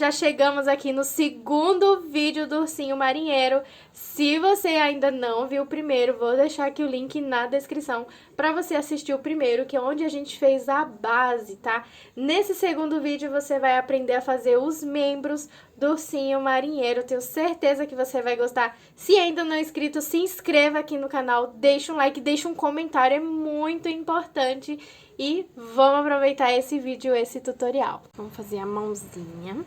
já chegamos aqui no segundo vídeo do ursinho marinheiro. Se você ainda não viu o primeiro, vou deixar aqui o link na descrição para você assistir o primeiro, que é onde a gente fez a base, tá? Nesse segundo vídeo você vai aprender a fazer os membros do ursinho marinheiro. Tenho certeza que você vai gostar. Se ainda não é inscrito, se inscreva aqui no canal, deixa um like, deixa um comentário, é muito importante. E vamos aproveitar esse vídeo, esse tutorial. Vamos fazer a mãozinha.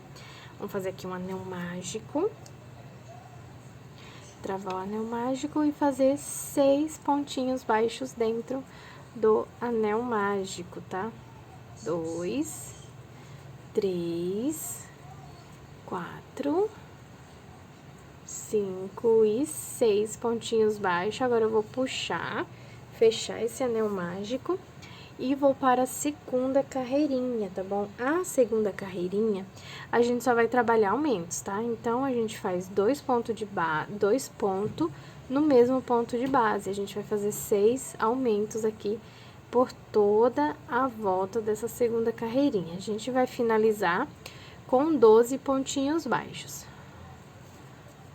Vamos fazer aqui um anel mágico. Travar o anel mágico e fazer 6 pontinhos baixos dentro do anel mágico, tá? 2, 3, 4, 5 e 6 pontinhos baixos. Agora eu vou puxar, fechar esse anel mágico. E vou para a segunda carreirinha, tá bom? A segunda carreirinha, a gente só vai trabalhar aumentos, tá? Então, a gente faz 2 pontos no mesmo ponto de base. A gente vai fazer 6 aumentos aqui por toda a volta dessa segunda carreirinha. A gente vai finalizar com 12 pontinhos baixos.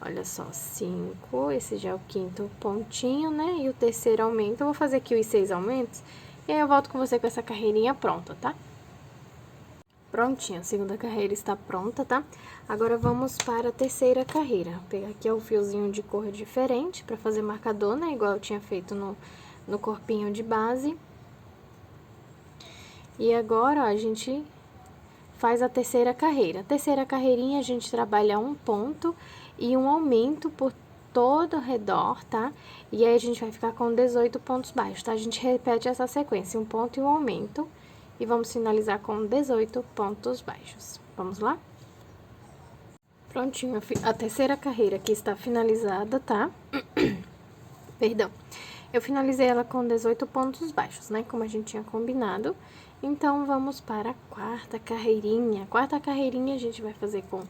Olha só, 5, esse já é o quinto pontinho, né? E o terceiro aumento, eu vou fazer aqui os 6 aumentos. E aí, eu volto com você com essa carreirinha pronta, tá? Prontinha, a segunda carreira está pronta, tá? Agora, vamos para a terceira carreira. Vou pegar aqui o fiozinho de cor diferente para fazer marcador, né? Igual eu tinha feito no corpinho de base. E agora, ó, a gente faz a terceira carreira. A terceira carreirinha, a gente trabalha um ponto e um aumento por todo ao redor, tá? E aí, a gente vai ficar com 18 pontos baixos, tá? A gente repete essa sequência, um ponto e um aumento. E vamos finalizar com 18 pontos baixos. Vamos lá? Prontinho, a terceira carreira aqui está finalizada, tá? Perdão. Eu finalizei ela com 18 pontos baixos, né? Como a gente tinha combinado. Então, vamos para a quarta carreirinha. A quarta carreirinha, a gente vai fazer com,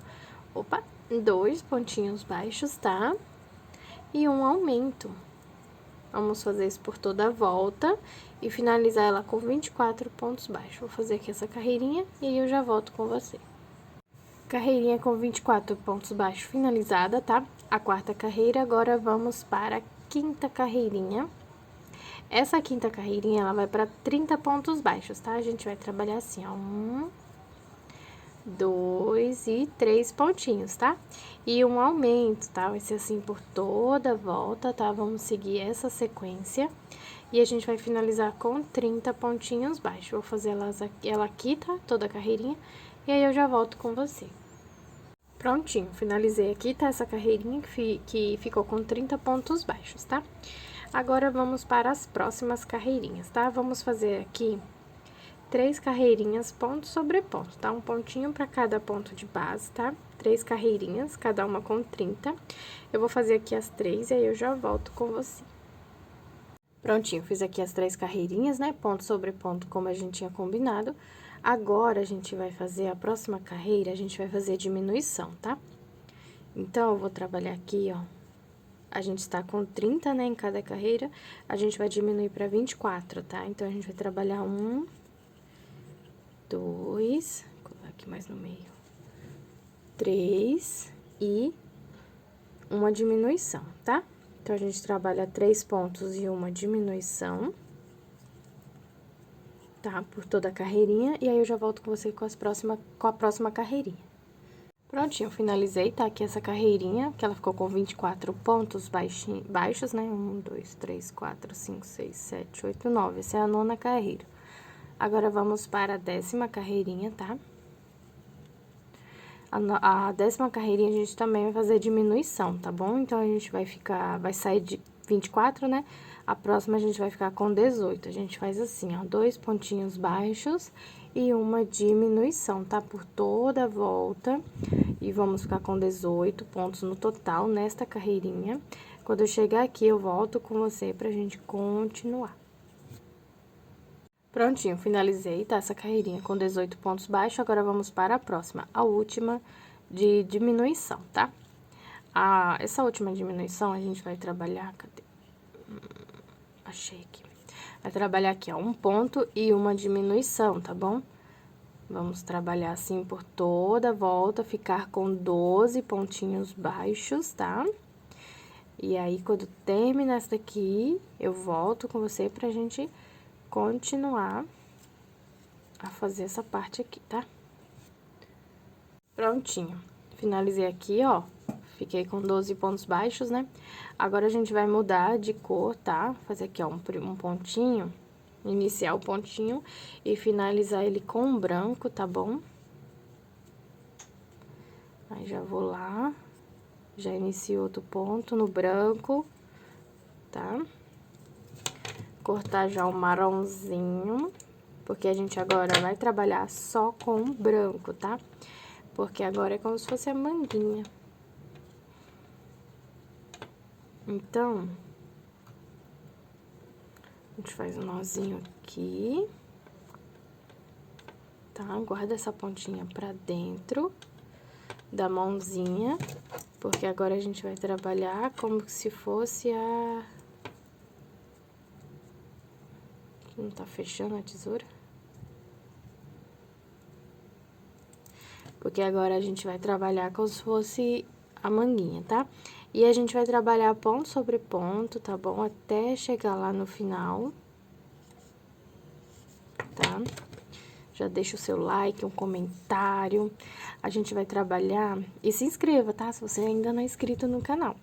2 pontinhos baixos, tá? E um aumento. Vamos fazer isso por toda a volta e finalizar ela com 24 pontos baixos. Vou fazer aqui essa carreirinha e aí eu já volto com você. Carreirinha com 24 pontos baixos finalizada, tá? A quarta carreira, agora vamos para a quinta carreirinha. Essa quinta carreirinha, ela vai para 30 pontos baixos, tá? A gente vai trabalhar assim, ó, 1, 2 e 3 pontinhos, tá? E um aumento, tá? Vai ser assim por toda a volta, tá? Vamos seguir essa sequência. E a gente vai finalizar com 30 pontinhos baixos. Vou fazer ela aqui, tá? Toda a carreirinha. E aí, eu já volto com você. Prontinho, finalizei aqui, tá? Essa carreirinha que ficou com 30 pontos baixos, tá? Agora, vamos para as próximas carreirinhas, tá? Vamos fazer aqui 3 carreirinhas ponto sobre ponto, tá? Um pontinho para cada ponto de base, tá? 3 carreirinhas, cada uma com 30. Eu vou fazer aqui as 3 e aí eu já volto com você. Prontinho, fiz aqui as 3 carreirinhas, né? Ponto sobre ponto, como a gente tinha combinado. Agora, a gente vai fazer a próxima carreira, a gente vai fazer diminuição, tá? Então, eu vou trabalhar aqui, ó. A gente está com 30, né, em cada carreira. A gente vai diminuir para 24, tá? Então, a gente vai trabalhar 1, 2, vou colocar aqui mais no meio, 3 e uma diminuição, tá? Então, a gente trabalha 3 pontos e uma diminuição, tá? Por toda a carreirinha, e aí eu já volto com você com a próxima carreirinha. Prontinho, finalizei, tá? Aqui essa carreirinha, que ela ficou com 24 pontos baixos, né? 1, 2, 3, 4, 5, 6, 7, 8, 9. Essa é a 9ª carreira. Agora, vamos para a 10ª carreirinha, tá? A 10ª carreirinha, a gente também vai fazer diminuição, tá bom? Então, a gente vai sair de 24, né? A próxima, a gente vai ficar com 18. A gente faz assim, ó, 2 pontinhos baixos e uma diminuição, tá? Por toda a volta. E vamos ficar com 18 pontos no total nesta carreirinha. Quando eu chegar aqui, eu volto com você pra gente continuar. Prontinho, finalizei, tá? Essa carreirinha com 18 pontos baixos. Agora, vamos para a próxima, a última de diminuição, tá? Essa última diminuição, a gente vai trabalhar... Cadê? Achei aqui. Vai trabalhar aqui, ó, um ponto e uma diminuição, tá bom? Vamos trabalhar assim por toda a volta, ficar com 12 pontinhos baixos, tá? E aí, quando terminar essa daqui, eu volto com você pra gente continuar a fazer essa parte aqui, tá? Prontinho. Finalizei aqui, ó. Fiquei com 12 pontos baixos, né? Agora, a gente vai mudar de cor, tá? Fazer aqui, ó, um pontinho, iniciar o pontinho e finalizar ele com branco, tá bom? Aí, já vou lá, já inicio outro ponto no branco, tá? Cortar já o marronzinho, porque a gente agora vai trabalhar só com branco, tá? Porque agora é como se fosse a manguinha. Então, a gente faz um nozinho aqui, tá? Guarda essa pontinha pra dentro da mãozinha, porque agora a gente vai trabalhar como se fosse a... Não tá fechando a tesoura? Porque agora a gente vai trabalhar como se fosse a manguinha, tá? E a gente vai trabalhar ponto sobre ponto, tá bom? Até chegar lá no final, tá? Já deixa o seu like, um comentário. A gente vai trabalhar... E se inscreva, tá? Se você ainda não é inscrito no canal.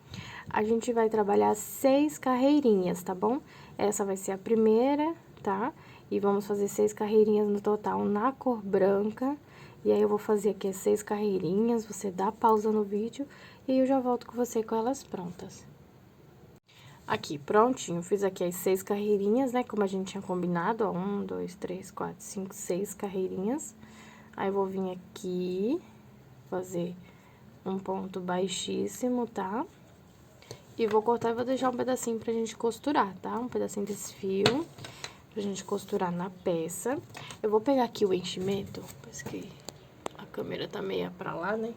A gente vai trabalhar 6 carreirinhas, tá bom? Essa vai ser a primeira, tá? E vamos fazer 6 carreirinhas no total na cor branca. E aí, eu vou fazer aqui as 6 carreirinhas, você dá pausa no vídeo e eu já volto com você com elas prontas. Aqui, prontinho, fiz aqui as 6 carreirinhas, né, como a gente tinha combinado, ó, 1, 2, 3, 4, 5, 6 carreirinhas. Aí, eu vou vir aqui, fazer um ponto baixíssimo, tá? E vou cortar e vou deixar um pedacinho pra gente costurar, tá? Um pedacinho desse fio, pra gente costurar na peça. Eu vou pegar aqui o enchimento, parece que a câmera tá meio pra lá, né?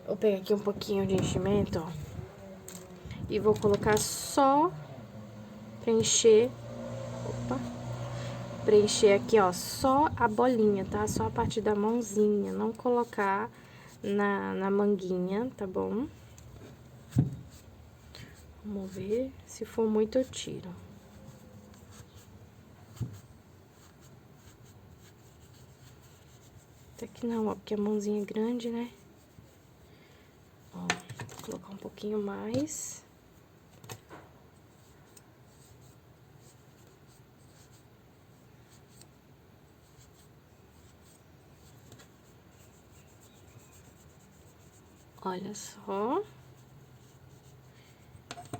Vou pegar aqui um pouquinho de enchimento, ó. E vou colocar só preencher, opa, preencher aqui, ó, só a bolinha, tá? Só a parte da mãozinha, não colocar na manguinha, tá bom? Vamos ver, se for muito eu tiro. Até que não, ó, porque a mãozinha é grande, né? Ó, vou colocar um pouquinho mais. Olha só.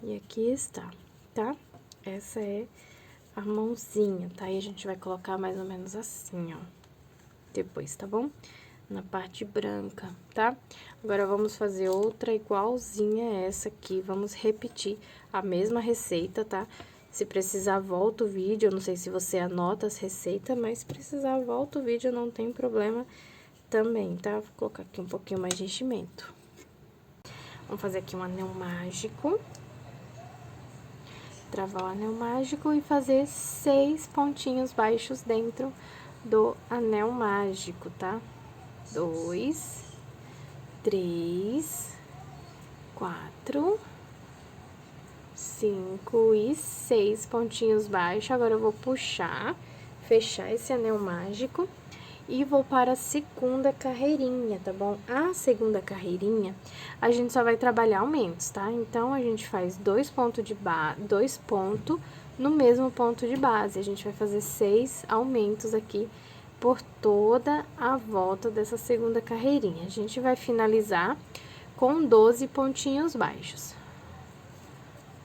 E aqui está, tá? Essa é a mãozinha, tá? E a gente vai colocar mais ou menos assim, ó. Depois, tá bom? Na parte branca, tá? Agora, vamos fazer outra igualzinha a essa aqui. Vamos repetir a mesma receita, tá? Se precisar, volta o vídeo. Eu não sei se você anota as receitas, mas se precisar, volta o vídeo, não tem problema também, tá? Vou colocar aqui um pouquinho mais de enchimento. Vamos fazer aqui um anel mágico. Travar o anel mágico e fazer 6 pontinhos baixos dentro do anel mágico, tá? 2, 3, 4, 5 e 6 pontinhos baixos. Agora, eu vou puxar, fechar esse anel mágico e vou para a segunda carreirinha, tá bom? A segunda carreirinha, a gente só vai trabalhar aumentos, tá? Então, a gente faz 2 pontos no mesmo ponto de base. A gente vai fazer 6 aumentos aqui por toda a volta dessa segunda carreirinha. A gente vai finalizar com 12 pontinhos baixos.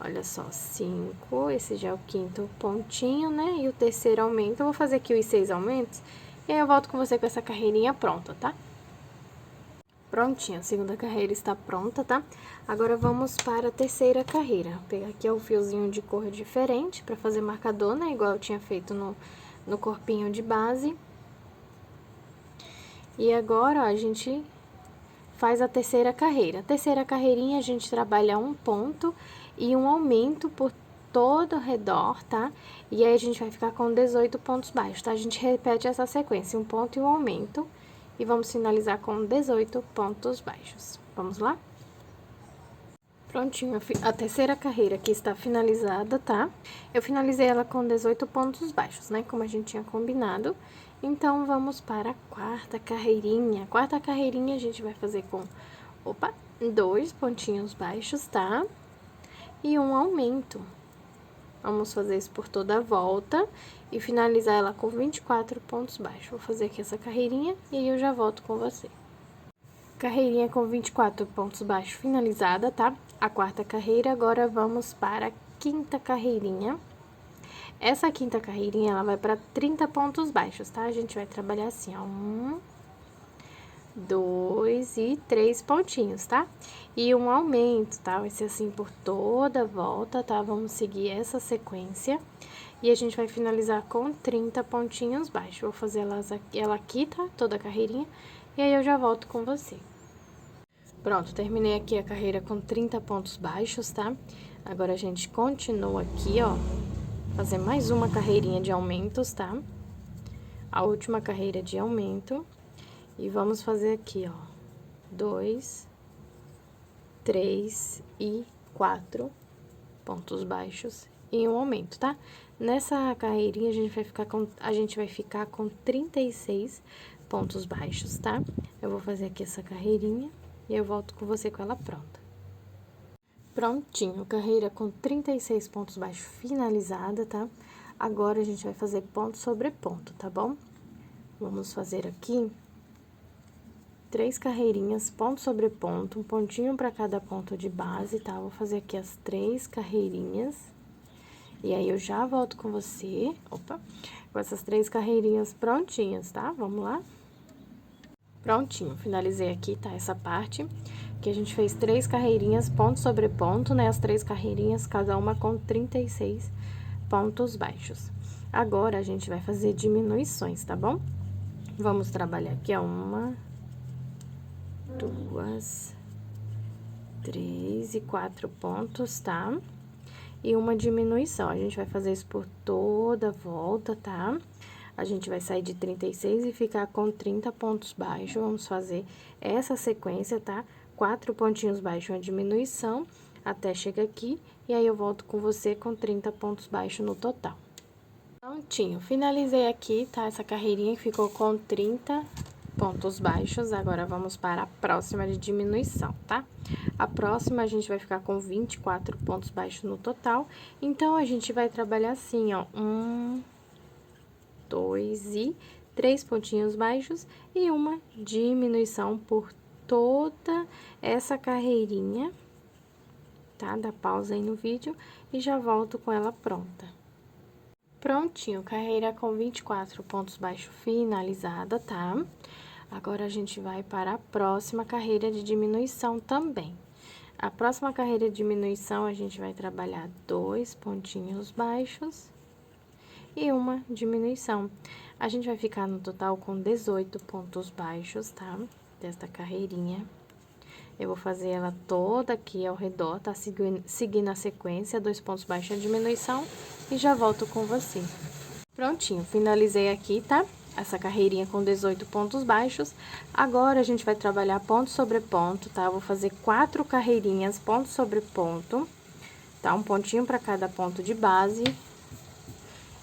Olha só, 5, esse já é o quinto pontinho, né? E o terceiro aumento, eu vou fazer aqui os 6 aumentos, e aí eu volto com você com essa carreirinha pronta, tá? Prontinha, a segunda carreira está pronta, tá? Agora, vamos para a terceira carreira. Vou pegar aqui o fiozinho de cor diferente pra fazer marcador, né? Igual eu tinha feito no corpinho de base. E agora, ó, a gente faz a terceira carreira. A terceira carreirinha, a gente trabalha um ponto e um aumento por todo o redor, tá? E aí, a gente vai ficar com 18 pontos baixos, tá? A gente repete essa sequência, um ponto e um aumento, e vamos finalizar com 18 pontos baixos. Vamos lá? Prontinho, a terceira carreira aqui está finalizada, tá? Eu finalizei ela com 18 pontos baixos, né? Como a gente tinha combinado. Então, vamos para a quarta carreirinha. A quarta carreirinha a gente vai fazer com, opa, 2 pontinhos baixos, tá? E um aumento. Vamos fazer isso por toda a volta e finalizar ela com 24 pontos baixos. Vou fazer aqui essa carreirinha e aí eu já volto com você. Carreirinha com 24 pontos baixos finalizada, tá? A quarta carreira, agora vamos para a quinta carreirinha. Essa quinta carreirinha, ela vai para 30 pontos baixos, tá? A gente vai trabalhar assim, ó, 1, 2 e 3 pontinhos, tá? E um aumento, tá? Vai ser assim por toda a volta, tá? Vamos seguir essa sequência. E a gente vai finalizar com 30 pontinhos baixos. Vou fazer ela aqui, tá? Toda a carreirinha. E aí, eu já volto com você. Pronto, terminei aqui a carreira com 30 pontos baixos, tá? Agora, a gente continua aqui, ó. Fazer mais uma carreirinha de aumentos, tá? A última carreira de aumento. E vamos fazer aqui, ó. 2, 3 e 4 pontos baixos e um aumento, tá? Nessa carreirinha, a gente vai ficar com 36 pontos baixos, tá? Eu vou fazer aqui essa carreirinha e eu volto com você com ela pronta. Prontinho, carreira com 36 pontos baixos finalizada, tá? Agora, a gente vai fazer ponto sobre ponto, tá bom? Vamos fazer aqui 3 carreirinhas, ponto sobre ponto, um pontinho para cada ponto de base, tá? Vou fazer aqui as 3 carreirinhas. E aí, eu já volto com você, opa, com essas 3 carreirinhas prontinhas, tá? Vamos lá? Prontinho, finalizei aqui, tá? Essa parte, que a gente fez 3 carreirinhas, ponto sobre ponto, né? As 3 carreirinhas, cada uma com 36 pontos baixos. Agora, a gente vai fazer diminuições, tá bom? Vamos trabalhar aqui, ó, 1, 2, 3 e 4 pontos, tá? E uma diminuição. A gente vai fazer isso por toda a volta, tá? A gente vai sair de 36 e ficar com 30 pontos baixos. Vamos fazer essa sequência, tá? 4 pontinhos baixos, uma diminuição, até chegar aqui. E aí, eu volto com você com 30 pontos baixos no total. Prontinho, finalizei aqui, tá? Essa carreirinha ficou com 30 pontos baixos. Agora, vamos para a próxima de diminuição, tá? A próxima, a gente vai ficar com 24 pontos baixos no total. Então, a gente vai trabalhar assim, ó, 1, 2 e 3 pontinhos baixos e uma diminuição por toda essa carreirinha, tá? Dá pausa aí no vídeo e já volto com ela pronta. Prontinho, carreira com 24 pontos baixos finalizada, tá? Agora, a gente vai para a próxima carreira de diminuição também. A próxima carreira de diminuição, a gente vai trabalhar 2 pontinhos baixos e uma diminuição. A gente vai ficar no total com 18 pontos baixos, tá? Desta carreirinha. Eu vou fazer ela toda aqui ao redor, tá? Seguindo a sequência, 2 pontos baixos e a diminuição, e já volto com você. Prontinho, finalizei aqui, tá? Essa carreirinha com 18 pontos baixos. Agora, a gente vai trabalhar ponto sobre ponto, tá? Eu vou fazer 4 carreirinhas, ponto sobre ponto, tá? Um pontinho para cada ponto de base.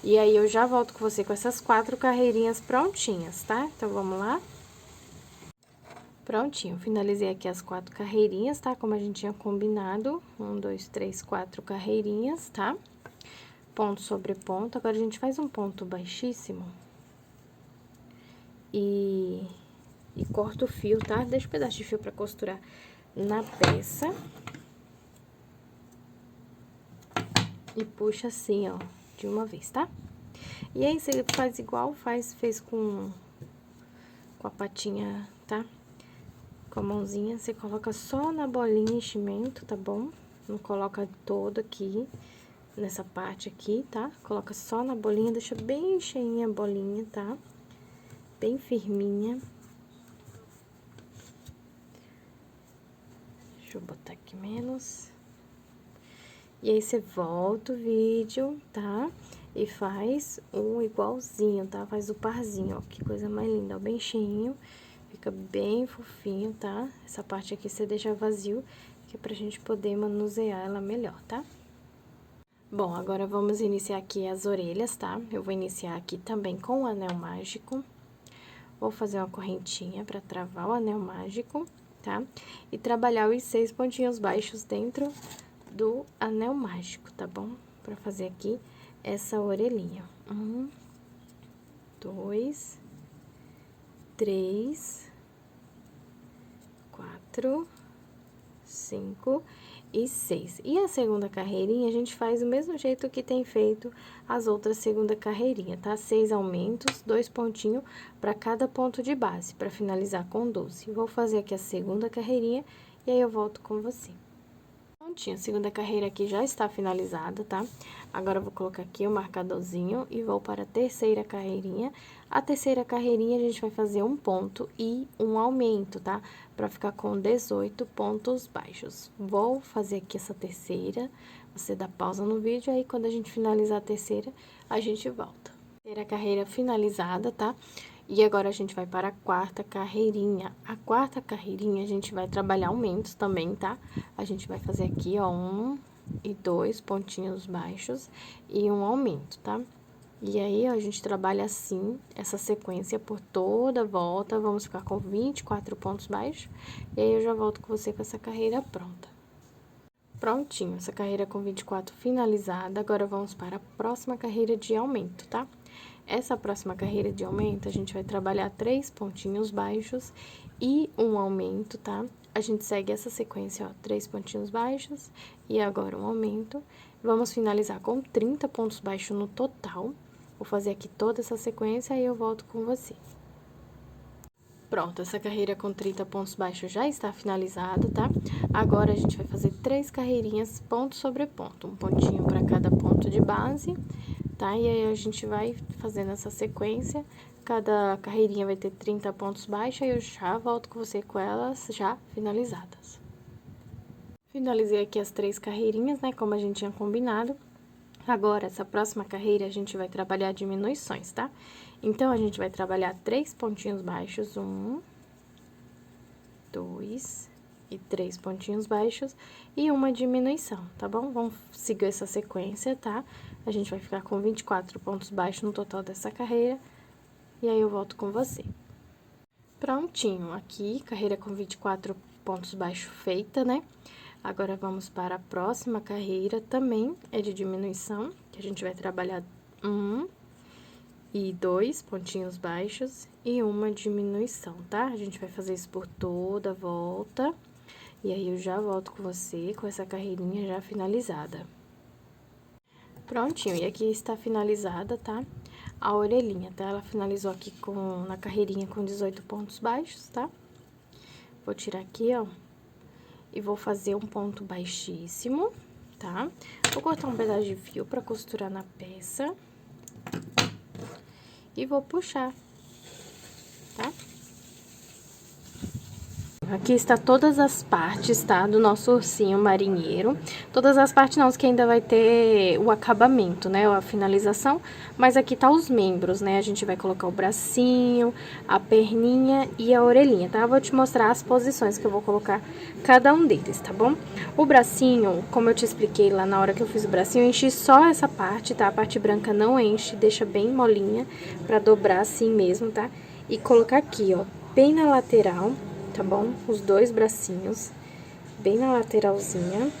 E aí, eu já volto com você com essas 4 carreirinhas prontinhas, tá? Então, vamos lá? Prontinho, finalizei aqui as 4 carreirinhas, tá? Como a gente tinha combinado. 1, 2, 3, 4 carreirinhas, tá? Ponto sobre ponto. Agora, a gente faz um ponto baixíssimo. E corta o fio, tá? Deixa um pedaço de fio pra costurar na peça. E puxa assim, ó, de uma vez, tá? E aí, você faz igual fez com a patinha, tá? Com a mãozinha, você coloca só na bolinha enchimento, tá bom? Não coloca todo aqui, nessa parte aqui, tá? Coloca só na bolinha, deixa bem cheinha a bolinha, tá? Bem firminha. Deixa eu botar aqui menos. E aí, você volta o vídeo, tá? E faz um igualzinho, tá? Faz o parzinho, ó, que coisa mais linda, ó, bem cheinho. Fica bem fofinho, tá? Essa parte aqui você deixa vazio, que é pra gente poder manusear ela melhor, tá? Bom, agora vamos iniciar aqui as orelhas, tá? Eu vou iniciar aqui também com o anel mágico. Vou fazer uma correntinha pra travar o anel mágico, tá? E trabalhar os 6 pontinhos baixos dentro do anel mágico, tá bom? Pra fazer aqui essa orelhinha. 1, 2, 3, 4, 5 e 6. E a segunda carreirinha, a gente faz do mesmo jeito que tem feito as outras segunda carreirinha, tá? 6 aumentos, 2 pontinhos para cada ponto de base, para finalizar com 12. Vou fazer aqui a segunda carreirinha e aí eu volto com você. Prontinho, a segunda carreira aqui já está finalizada, tá? Agora, eu vou colocar aqui o marcadorzinho e vou para a terceira carreirinha. A terceira carreirinha, a gente vai fazer um ponto e um aumento, tá? Pra ficar com 18 pontos baixos. Vou fazer aqui essa terceira, você dá pausa no vídeo, aí quando a gente finalizar a terceira, a gente volta. Terceira carreira finalizada, tá? E agora, a gente vai para a quarta carreirinha. A quarta carreirinha, a gente vai trabalhar aumentos também, tá? A gente vai fazer aqui, ó, 1 e 2 pontinhos baixos e um aumento, tá? E aí, ó, a gente trabalha assim, essa sequência por toda a volta. Vamos ficar com 24 pontos baixos. E aí, eu já volto com você com essa carreira pronta. Prontinho, essa carreira com 24 finalizada. Agora, vamos para a próxima carreira de aumento, tá? Essa próxima carreira de aumento, a gente vai trabalhar 3 pontinhos baixos e um aumento, tá? A gente segue essa sequência, ó, 3 pontinhos baixos e agora um aumento. Vamos finalizar com 30 pontos baixos no total. Vou fazer aqui toda essa sequência e eu volto com você. Pronto, essa carreira com 30 pontos baixos já está finalizada, tá? Agora, a gente vai fazer 3 carreirinhas ponto sobre ponto, um pontinho para cada ponto de base, tá? E aí, a gente vai fazendo essa sequência, cada carreirinha vai ter 30 pontos baixos, e eu já volto com você com elas já finalizadas. Finalizei aqui as 3 carreirinhas, né, como a gente tinha combinado. Agora, essa próxima carreira, a gente vai trabalhar diminuições, tá? Então, a gente vai trabalhar 3 pontinhos baixos, 1, 2 e 3 pontinhos baixos e uma diminuição, tá bom? Vamos seguir essa sequência, tá? A gente vai ficar com 24 pontos baixos no total dessa carreira, e aí eu volto com você. Prontinho, aqui, carreira com 24 pontos baixos feita, né? Agora, vamos para a próxima carreira, também é de diminuição, que a gente vai trabalhar 1 e 2 pontinhos baixos e uma diminuição, tá? A gente vai fazer isso por toda a volta, e aí eu já volto com você com essa carreirinha já finalizada. Prontinho, e aqui está finalizada, tá? A orelhinha, tá? Ela finalizou aqui na carreirinha com 18 pontos baixos, tá? Vou tirar aqui, ó. E vou fazer um ponto baixíssimo, tá? Vou cortar um pedaço de fio pra costurar na peça. E vou puxar, tá? Aqui está todas as partes, tá? Do nosso ursinho marinheiro. Todas as partes não, que ainda vai ter o acabamento, né? A finalização. Mas aqui tá os membros, né? A gente vai colocar o bracinho, a perninha e a orelhinha, tá? Eu vou te mostrar as posições que eu vou colocar cada um deles, tá bom? O bracinho, como eu te expliquei lá na hora que eu fiz o bracinho, eu enchi só essa parte, tá? A parte branca não enche, deixa bem molinha pra dobrar assim mesmo, tá? E colocar aqui, ó, bem na lateral, tá bom? Os 2 bracinhos, bem na lateralzinha.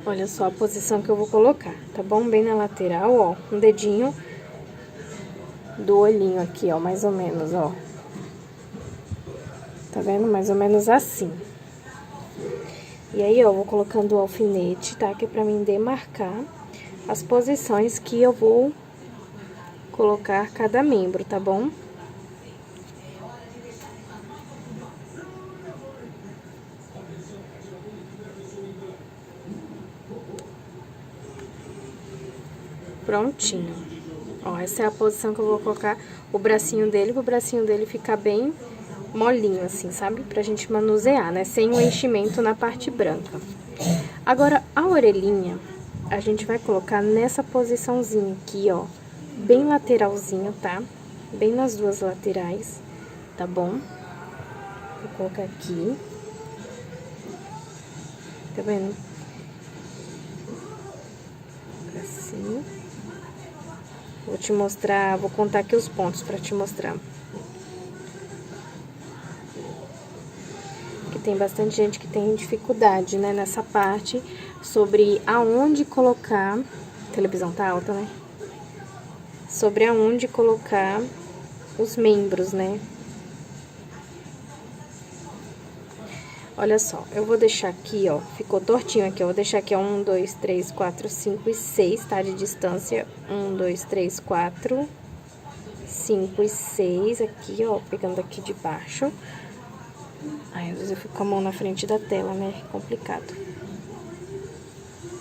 Olha só a posição que eu vou colocar, tá bom? Bem na lateral, ó, um dedinho do olhinho aqui, ó, mais ou menos, ó. Tá vendo? Mais ou menos assim. E aí, ó, eu vou colocando o alfinete, tá? Que é pra mim demarcar as posições que eu vou colocar cada membro, tá bom? Prontinho. Ó, essa é a posição que eu vou colocar o bracinho dele, pro bracinho dele ficar bem molinho, assim, sabe? Pra gente manusear, né? Sem o enchimento na parte branca. Agora, a orelhinha, a gente vai colocar nessa posiçãozinha aqui, ó, bem lateralzinho, tá? Bem nas duas laterais, tá bom? Vou colocar aqui. Tá vendo? Assim. Vou te mostrar, vou contar aqui os pontos pra te mostrar. Que tem bastante gente que tem dificuldade, né, nessa parte, sobre aonde colocar... A televisão tá alta, né? Sobre aonde colocar os membros, né? Olha só, eu vou deixar aqui, ó, ficou tortinho aqui, eu vou deixar aqui, ó, 1, 2, 3, 4, 5 e 6, tá, de distância, 1, 2, 3, 4, 5 e 6, aqui, ó, pegando aqui de baixo. Ai, às vezes eu fico com a mão na frente da tela, né, complicado.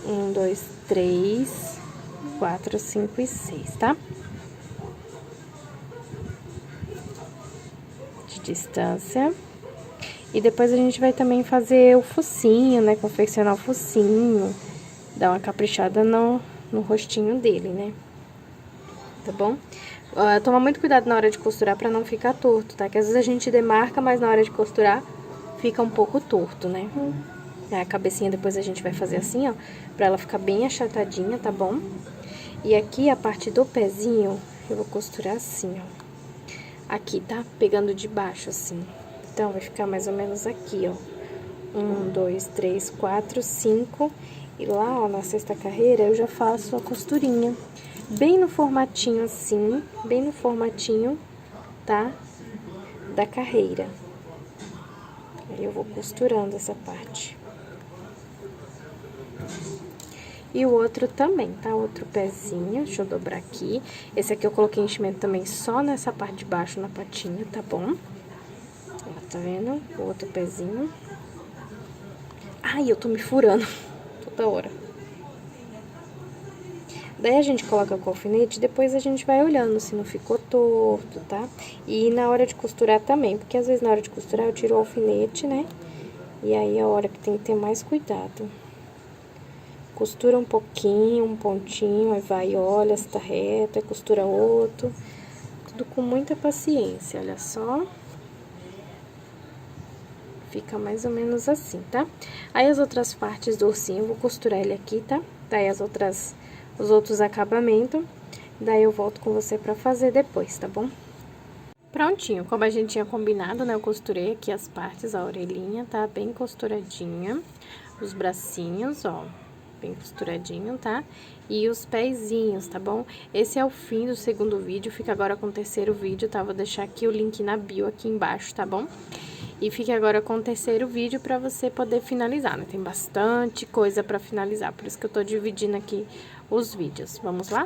1, 2, 3, 4, 5 e 6, tá? De distância. E depois a gente vai também fazer o focinho, né? Confeccionar o focinho. Dar uma caprichada no rostinho dele, né? Tá bom? Toma muito cuidado na hora de costurar pra não ficar torto, tá? Que às vezes a gente demarca, mas na hora de costurar fica um pouco torto, né? A cabecinha depois a gente vai fazer assim, ó. Pra ela ficar bem achatadinha, tá bom? E aqui a parte do pezinho, eu vou costurar assim, ó. Aqui, tá? Pegando de baixo, assim. Então, vai ficar mais ou menos aqui, ó. 1, 2, 3, 4, 5. E lá, ó, na sexta carreira, eu já faço a costurinha. Bem no formatinho, assim. Bem no formatinho, tá? Da carreira. Aí, eu vou costurando essa parte. E o outro também, tá? Outro pezinho, deixa eu dobrar aqui. Esse aqui eu coloquei enchimento também só nessa parte de baixo, na patinha, tá bom? Tá vendo? O outro pezinho. Ai, eu tô me furando toda hora. Daí a gente coloca com o alfinete, depois a gente vai olhando se não ficou torto, tá? E na hora de costurar também, porque às vezes na hora de costurar eu tiro o alfinete, né? E aí é a hora que tem que ter mais cuidado. Costura um pouquinho, um pontinho, aí vai e olha se tá reto, aí costura outro. Tudo com muita paciência, olha só. Fica mais ou menos assim, tá? Aí, as outras partes do ursinho, eu vou costurar ele aqui, tá? Daí, os outros acabamentos, daí eu volto com você pra fazer depois, tá bom? Prontinho, como a gente tinha combinado, né? Eu costurei aqui as partes, a orelhinha, tá? Bem costuradinha. Os bracinhos, ó, bem costuradinho, tá? E os pezinhos, tá bom? Esse é o fim do segundo vídeo, fica agora com o terceiro vídeo, tá? Vou deixar aqui o link na bio aqui embaixo, tá bom? E fique agora com o terceiro vídeo pra você poder finalizar, né? Tem bastante coisa pra finalizar, por isso que eu tô dividindo aqui os vídeos. Vamos lá?